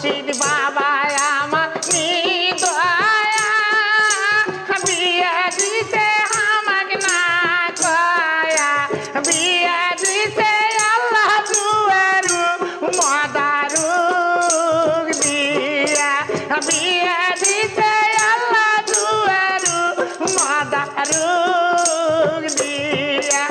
মুর্শিদ বাবা আমার নিদয়া বিয়া দিতে আমাকে না কয়া বিয়া দিতে আল্লাহ দুয়ারু মদারু বিয়া বিয়া দিতে আল্লাহ দুয়ারু মদারু দিয়া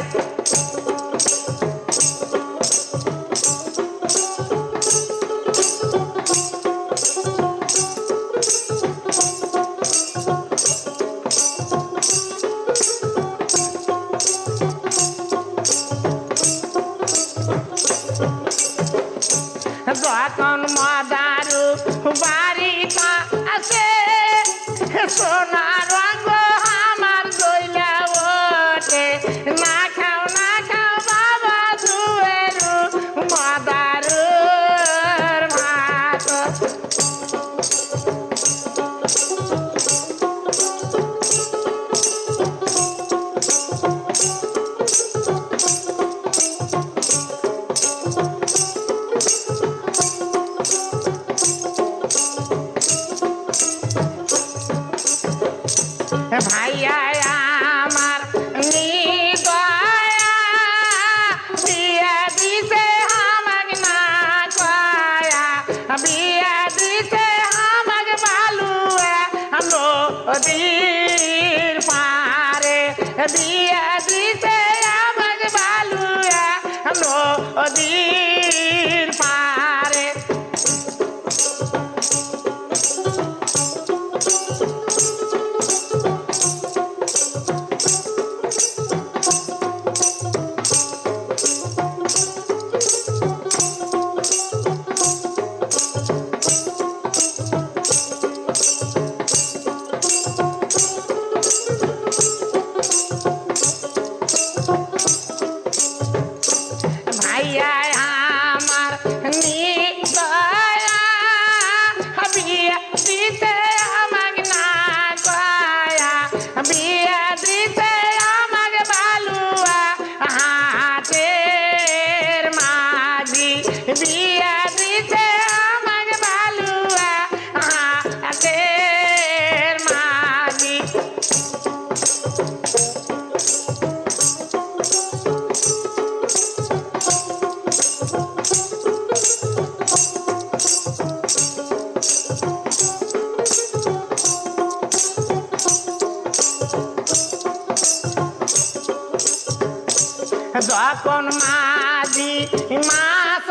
যখন মদারু বাড়িটা আছে সোনার রঙ আমার দইলা ওঠে না খাও বাবা দুয়েরু মদারুর ভাত ভাইয়া আমার নিদয়া বিয়া দিতে আমাকে না কয়া বিয়া দিতে আমাকে বালুয়া নদীর পারে বিয়া দিতে আমাকে বালুয়া নদীর পারে ভাইয়া আমার নিদয়া বিয়া দিতে আমাকে না কয়া বিয়া দিতে আমাকে বালুয়া হাতের মাঝি বিয়া দিতে আমাকে বালুয়া হাতের মাঝি যখন মাঝি মাছ